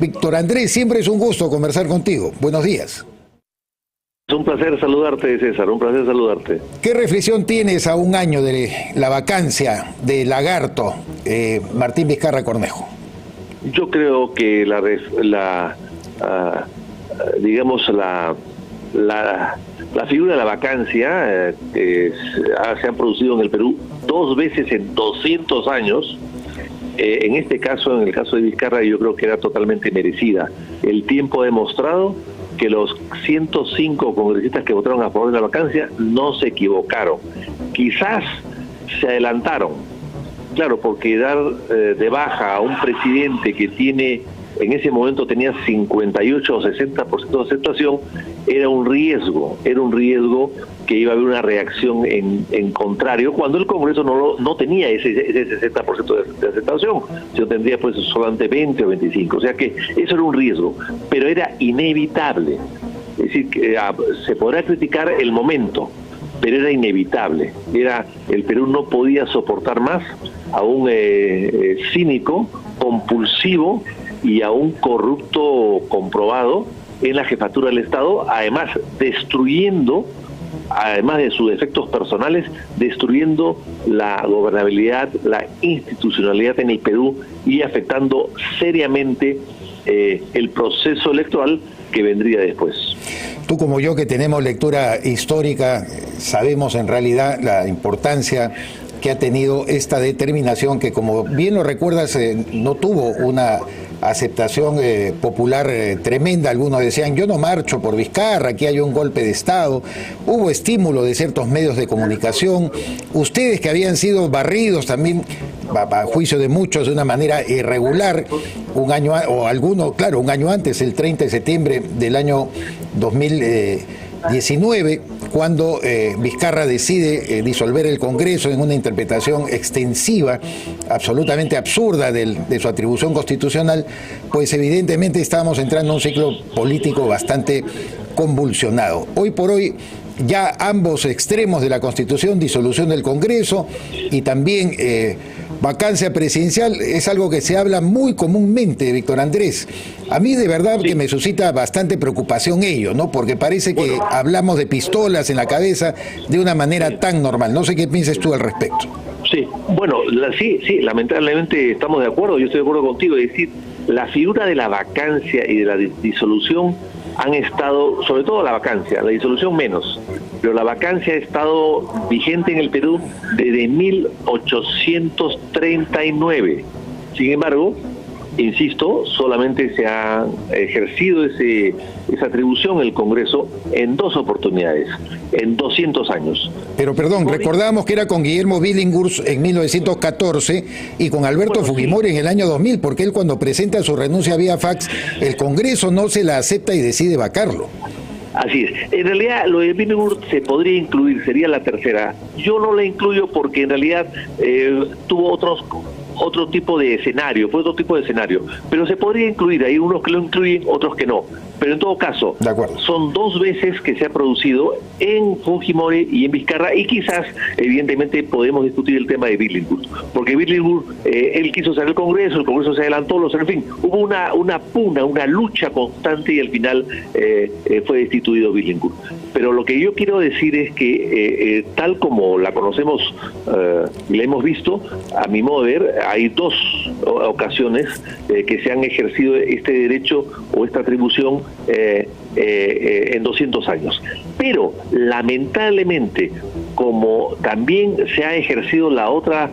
Víctor Andrés, siempre es un gusto conversar contigo. Buenos días. Es un placer saludarte, César, un placer saludarte. ¿Qué reflexión tienes a un año de la vacancia de Lagarto, Martín Vizcarra Cornejo? Yo creo que la figura de la vacancia se ha producido en el Perú 2 veces en 200 años. En este caso, en el caso de Vizcarra, yo creo que era totalmente merecida. El tiempo ha demostrado que los 105 congresistas que votaron a favor de la vacancia no se equivocaron. Quizás se adelantaron. Claro, porque dar de baja a un presidente que en ese momento tenía 58 o 60% de aceptación, era un riesgo que iba a haber una reacción en contrario, cuando el Congreso no tenía ese 60% de aceptación, sino tendría pues solamente 20 o 25, o sea que eso era un riesgo, pero era inevitable. Es decir, que se podrá criticar el momento, pero era inevitable. El Perú no podía soportar más a un cínico, compulsivo y a un corrupto comprobado en la jefatura del Estado, además destruyendo, además de sus efectos personales, destruyendo la gobernabilidad, la institucionalidad en el Perú y afectando seriamente el proceso electoral que vendría después. Tú como yo, que tenemos lectura histórica, sabemos en realidad la importancia que ha tenido esta determinación que, como bien lo recuerdas, no tuvo una aceptación popular tremenda. Algunos decían, yo no marcho por Vizcarra, aquí hay un golpe de Estado. Hubo estímulo de ciertos medios de comunicación. Ustedes, que habían sido barridos también, a juicio de muchos, de una manera irregular, un año antes, el 30 de septiembre del año 2019, cuando Vizcarra decide disolver el Congreso en una interpretación extensiva, absolutamente absurda de su atribución constitucional, pues evidentemente estábamos entrando en un ciclo político bastante convulsionado. Hoy por hoy, ya ambos extremos de la Constitución, disolución del Congreso y también vacancia presidencial, es algo que se habla muy comúnmente, Víctor Andrés. A mí de verdad que me suscita bastante preocupación ello, ¿no? Porque parece que hablamos de pistolas en la cabeza de una manera tan normal. No sé qué piensas tú al respecto. Sí, bueno, sí, lamentablemente estamos de acuerdo, yo estoy de acuerdo contigo, es decir, la figura de la vacancia y de la disolución han estado, sobre todo la vacancia, la disolución menos, pero la vacancia ha estado vigente en el Perú desde 1839. Sin embargo, insisto, solamente se ha ejercido esa atribución en el Congreso en 2 oportunidades, en 200 años. Pero perdón, recordamos que era con Guillermo Billinghurst en 1914 y con Alberto Fujimori en el año 2000, porque él, cuando presenta su renuncia vía fax, el Congreso no se la acepta y decide vacarlo. Así es. En realidad, lo de Billinghurst se podría incluir, sería la tercera. Yo no la incluyo porque en realidad tuvo otro tipo de escenario, pero se podría incluir, hay unos que lo incluyen, otros que no, pero en todo caso, son 2 veces que se ha producido en Fujimori y en Vizcarra, y quizás, evidentemente, podemos discutir el tema de Billinghurst, porque Billinghurst, él quiso salir al Congreso, el Congreso se adelantó, en fin, hubo una pugna, una lucha constante, y al final fue destituido Billinghurst. Pero lo que yo quiero decir es que, tal como la conocemos y la hemos visto, a mi modo de ver, hay 2 ocasiones que se han ejercido este derecho o esta atribución en 200 años. Pero, lamentablemente, como también se ha ejercido la otra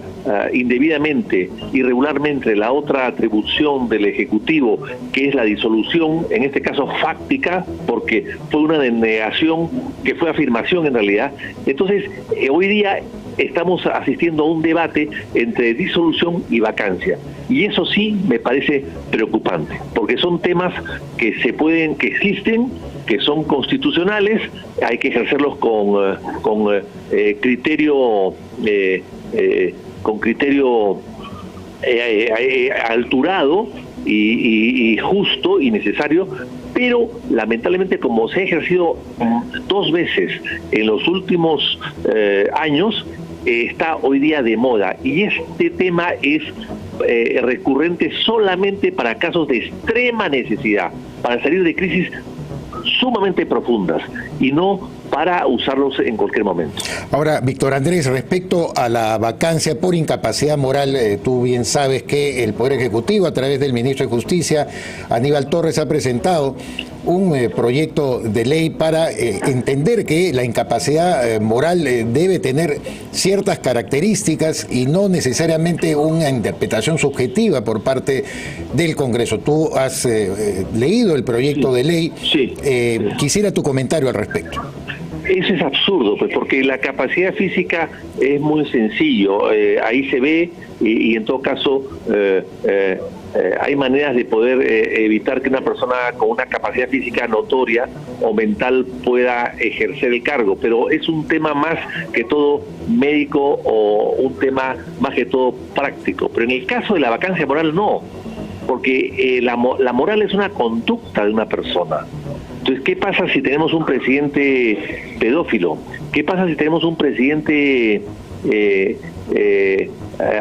indebidamente, irregularmente, la otra atribución del Ejecutivo, que es la disolución, en este caso fáctica, porque fue una denegación que fue afirmación en realidad. Entonces, hoy día estamos asistiendo a un debate entre disolución y vacancia. Y eso sí me parece preocupante, porque son temas que existen, que son constitucionales, hay que ejercerlos con criterio alturado y justo y necesario, pero lamentablemente, como se ha ejercido 2 veces en los últimos años, está hoy día de moda, y este tema es recurrente solamente para casos de extrema necesidad, para salir de crisis sumamente profundas y no para usarlos en cualquier momento. Ahora, Víctor Andrés, respecto a la vacancia por incapacidad moral, tú bien sabes que el Poder Ejecutivo, a través del Ministro de Justicia, Aníbal Torres, ha presentado un proyecto de ley para entender que la incapacidad moral debe tener ciertas características y no necesariamente una interpretación subjetiva por parte del Congreso. Tú has leído el proyecto de ley. Sí. Quisiera tu comentario al respecto. Eso es absurdo, pues, porque la capacidad física es muy sencillo, ahí se ve y en todo caso hay maneras de poder evitar que una persona con una capacidad física notoria o mental pueda ejercer el cargo, pero es un tema más que todo médico o un tema más que todo práctico. Pero en el caso de la vacancia moral no, porque la moral es una conducta de una persona. Entonces, ¿qué pasa si tenemos un presidente pedófilo? ¿Qué pasa si tenemos un presidente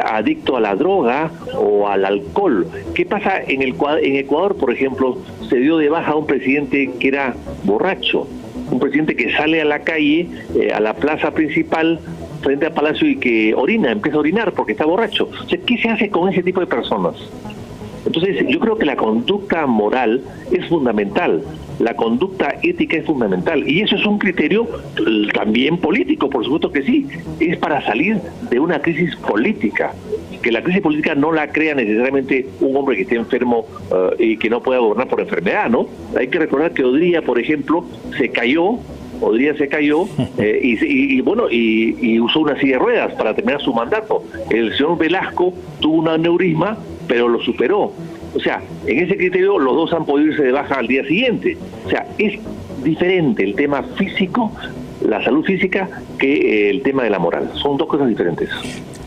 adicto a la droga o al alcohol? ¿Qué pasa en Ecuador, por ejemplo, se dio de baja a un presidente que era borracho? Un presidente que sale a la calle, a la plaza principal, frente al Palacio, y que empieza a orinar porque está borracho. O sea, ¿qué se hace con ese tipo de personas? Entonces, yo creo que la conducta moral es fundamental, la conducta ética es fundamental, y eso es un criterio también político, por supuesto que sí, es para salir de una crisis política, que la crisis política no la crea necesariamente un hombre que esté enfermo y que no pueda gobernar por enfermedad, ¿no? Hay que recordar que Odría, por ejemplo, se cayó y usó una silla de ruedas para terminar su mandato. El señor Velasco tuvo un aneurisma, pero lo superó. O sea, en ese criterio los dos han podido irse de baja al día siguiente. O sea, es diferente el tema físico, la salud física, que el tema de la moral. Son dos cosas diferentes.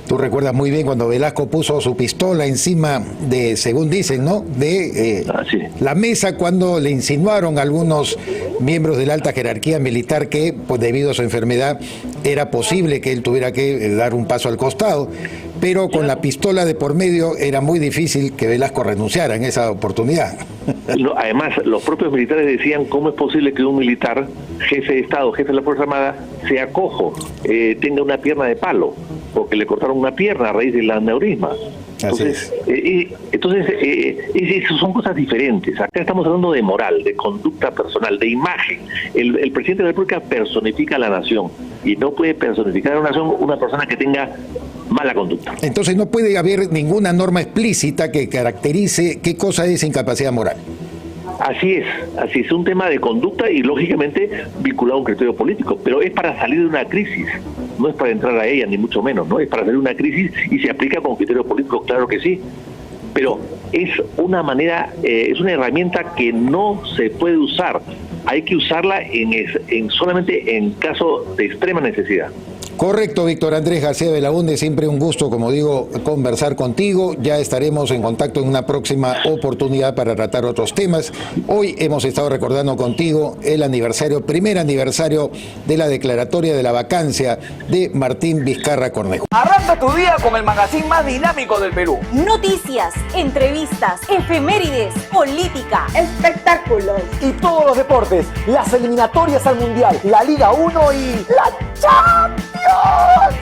Tú recuerdas muy bien cuando Velasco puso su pistola encima de, según dicen, ¿no?, de sí, la mesa, cuando le insinuaron a algunos miembros de la alta jerarquía militar que, pues debido a su enfermedad, era posible que él tuviera que dar un paso al costado, pero con la pistola de por medio era muy difícil que Velasco renunciara en esa oportunidad. Además, los propios militares decían: ¿cómo es posible que un militar, jefe de Estado, jefe de la Fuerza Armada, sea cojo, tenga una pierna de palo? Porque le cortaron una pierna a raíz del aneurisma. Entonces, son cosas diferentes. Acá estamos hablando de moral, de conducta personal, de imagen. El presidente de la República personifica a la nación, y no puede personificar a la nación una persona que tenga mala conducta. Entonces no puede haber ninguna norma explícita que caracterice qué cosa es incapacidad moral. Así es un tema de conducta y lógicamente vinculado a un criterio político, pero es para salir de una crisis, no es para entrar a ella, ni mucho menos, ¿no? Es para salir de una crisis y se aplica con criterio político, claro que sí, pero es una manera, es una herramienta que no se puede usar, hay que usarla solamente en caso de extrema necesidad. Correcto, Víctor Andrés García Belaúnde, siempre un gusto, como digo, conversar contigo. Ya estaremos en contacto en una próxima oportunidad para tratar otros temas. Hoy hemos estado recordando contigo el primer aniversario de la declaratoria de la vacancia de Martín Vizcarra Cornejo. Arranca tu día con el magazine más dinámico del Perú. Noticias, entrevistas, efemérides, política, espectáculos y todos los deportes, las eliminatorias al Mundial, la Liga 1 y la Champions.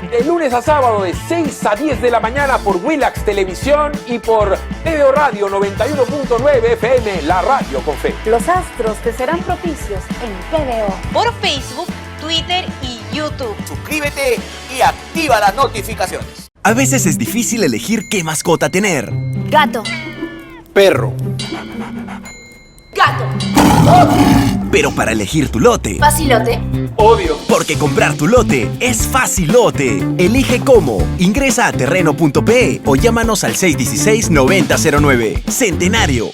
De lunes a sábado de 6 a 10 de la mañana por Willax Televisión y por TVO Radio 91.9 FM, la radio con fe. Los astros te serán propicios en TVO. Por Facebook, Twitter y YouTube. Suscríbete y activa las notificaciones. A veces es difícil elegir qué mascota tener. Gato. Perro. Gato. Pero para elegir tu lote, Facilote. Obvio. porque comprar tu lote es facilote. Elige cómo. Ingresa a terreno.pe o llámanos al 616-9009. Centenario,